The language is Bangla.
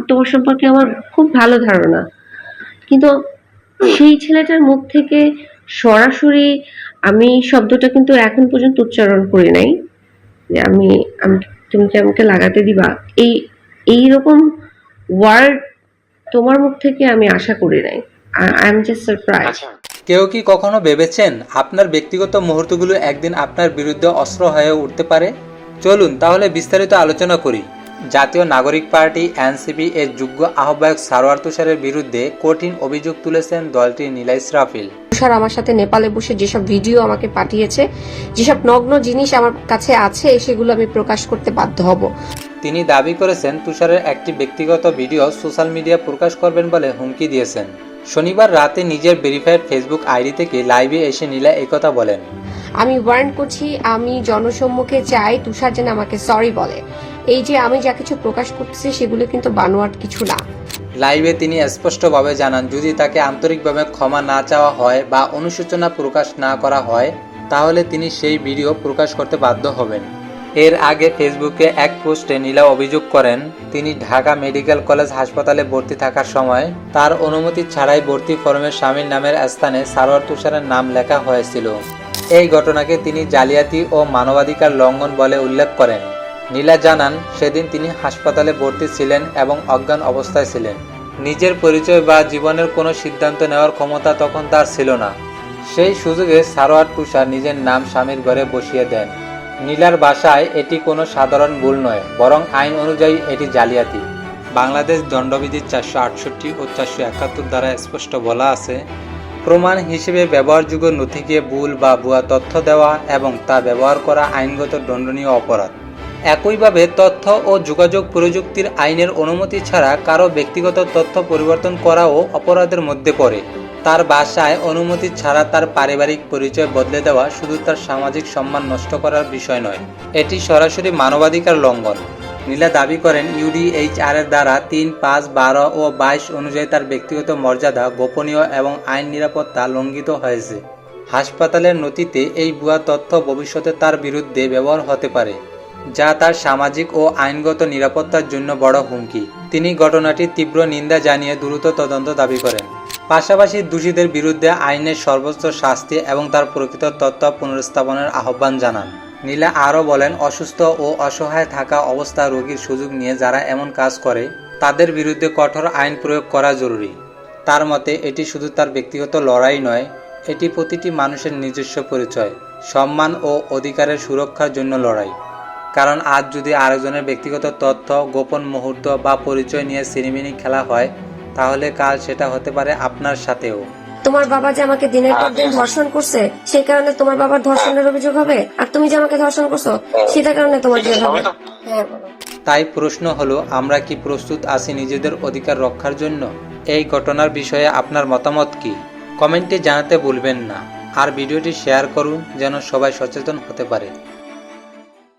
তোমার সম্পর্কে আমার খুব ভালো ধারণা, কিন্তু সেই ছেলেটার মুখ থেকে সরাসরি আমি শব্দটা কিন্তু এখন পর্যন্ত উচ্চারণ করি নাই যে আমি আমি তুমি কি আমাকে লাগাতে দিবা, এই এইরকম ওয়ার্ড তোমার মুখ থেকে আমি আশা করি নাই। I am just surprise. কেউ কি কখনো ভেবেছেন আপনার ব্যক্তিগত মুহূর্তগুলো একদিন আপনার বিরুদ্ধে অস্ত্র হয়ে উঠতে পারে? চলুন তাহলে বিস্তারিত আলোচনা করি। জাতীয় নাগরিক পার্টি এনসিপি এর যুগ্ম আহ্বায়ক সারোয়ার তুষারের বিরুদ্ধে কঠিন অভিযোগ তুলেছেন দলটির নীলা ইসরাফিল। তুষার আমার সাথে নেপালে বসে যেসব ভিডিও আমাকে পাঠিয়েছে, যেসব নগ্ন জিনিস আমার কাছে আছে, সেগুলো আমি প্রকাশ করতে বাধ্য হব। তিনি দাবি করেছেন তুষারের একটি ব্যক্তিগত ভিডিও সোশ্যাল মিডিয়া প্রকাশ করবেন বলে হুমকি দিয়েছেন। শনিবার রাতে নিজের ভেরিফাইড ফেসবুক আইডি থেকে লাইভে এসে নীলা একথা বলেন। আমি ওয়ার্ন করছি, আমি জনসম্মুখে চাই তুষার যেন আমাকে সরি বলে। এই যে আমি যা কিছু প্রকাশ করতেছি সেগুলো কিন্তু বানোয়াট কিছু না। লাইভে তিনি স্পষ্টভাবে জানান, যদি তাকে আন্তরিকভাবে ক্ষমা না চাওয়া হয় বা অনুশোচনা প্রকাশ না করা হয় তাহলে তিনি সেই ভিডিও প্রকাশ করতে বাধ্য হবেন। এর আগে ফেসবুকে এক পোস্টে নীলা অভিযোগ করেন, তিনি ঢাকা মেডিকেল কলেজ হাসপাতালে ভর্তি থাকার সময় তার অনুমতি ছাড়াই ভর্তি ফর্মে স্বামীর নামের স্থানে সারোয়ার তুষারের নাম লেখা হয়েছিল। এই ঘটনাকে তিনি জালিয়াতি ও মানবাধিকার লঙ্ঘন বলে উল্লেখ করেন। নীলা জানান, সেদিন তিনি হাসপাতালে ভর্তি ছিলেন এবং অজ্ঞান অবস্থায় ছিলেন। নিজের পরিচয় বা জীবনের কোনো সিদ্ধান্ত নেওয়ার ক্ষমতা তখন তার ছিল না। সেই সুযোগে সারোয়ার তুষার নিজের নাম স্বামীর ঘরে বসিয়ে দেন। নীলার ভাষায় এটি কোনো সাধারণ ভুল নয়, বরং আইন অনুযায়ী এটি জালিয়াতি। বাংলাদেশ দণ্ডবিধির 468 ও 471 দ্বারা স্পষ্ট বলা আছে, প্রমাণ হিসেবে ব্যবহারযোগ্য নথিকে ভুল বা ভুয়া তথ্য দেওয়া এবং তা ব্যবহার করা আইনগত দণ্ডনীয় অপরাধ। একইভাবে তথ্য ও যোগাযোগ প্রযুক্তির আইনের অনুমতি ছাড়া কারো ব্যক্তিগত তথ্য পরিবর্তন করাও অপরাধের মধ্যে পড়ে। তার বাসায় অনুমতি ছাড়া তার পারিবারিক পরিচয় বদলে দেওয়া শুধু তার সামাজিক সম্মান নষ্ট করার বিষয় নয়, এটি সরাসরি মানবাধিকার লঙ্ঘন। নীলা দাবি করেন, ইউডিএইচআর এর দ্বারা 3, 5, 12 ও 22 অনুযায়ী তার ব্যক্তিগত মর্যাদা, গোপনীয় এবং আইন নিরাপত্তা লঙ্ঘিত হয়েছে। হাসপাতালের নথিতে এই ভুয়া তথ্য ভবিষ্যতে তার বিরুদ্ধে ব্যবহার হতে পারে, যা তার সামাজিক ও আইনগত নিরাপত্তার জন্য বড় হুমকি। তিনি ঘটনাটির তীব্র নিন্দা জানিয়ে দ্রুত তদন্ত দাবি করেন। পাশাপাশি দোষীদের বিরুদ্ধে আইনের সর্বোচ্চ শাস্তি এবং তার প্রকৃত তথ্য পুনরুত্থাপনের আহ্বান জানান। নীলা আরও বলেন, অসুস্থ ও অসহায় থাকা অবস্থা রোগীর সুযোগ নিয়ে যারা এমন কাজ করে তাদের বিরুদ্ধে কঠোর আইন প্রয়োগ করা জরুরি। তার মতে এটি শুধু তার ব্যক্তিগত লড়াই নয়, এটি প্রতিটি মানুষের নিজস্ব পরিচয়, সম্মান ও অধিকারের সুরক্ষার জন্য লড়াই। কারণ আজ যদি আরেকজনের ব্যক্তিগত তথ্য, গোপন মুহূর্ত বা পরিচয় নিয়ে সিনেমিনি খেলা হয়, তাহলে কাল সেটা হতে পারে আপনার সাথেও। তোমার বাবা যে আমাকে দিনের পর দিন ধর্ষণ করছে, সেই কারণে তোমার বাবার ধর্ষণের অভিযোগ হবে, আর তুমি যে আমাকে ধর্ষণ করছো সেটার কারণে তোমার জেল হবে। হ্যাঁ, তাই প্রশ্ন হলো, আমরা কি প্রস্তুত আছি নিজেদের অধিকার রক্ষার জন্য? এই ঘটনার বিষয়ে আপনার মতামত কি? কমেন্টে জানাতে ভুলবেন না। আর ভিডিওটি শেয়ার করুন যেন সবাই সচেতন হতে পারে।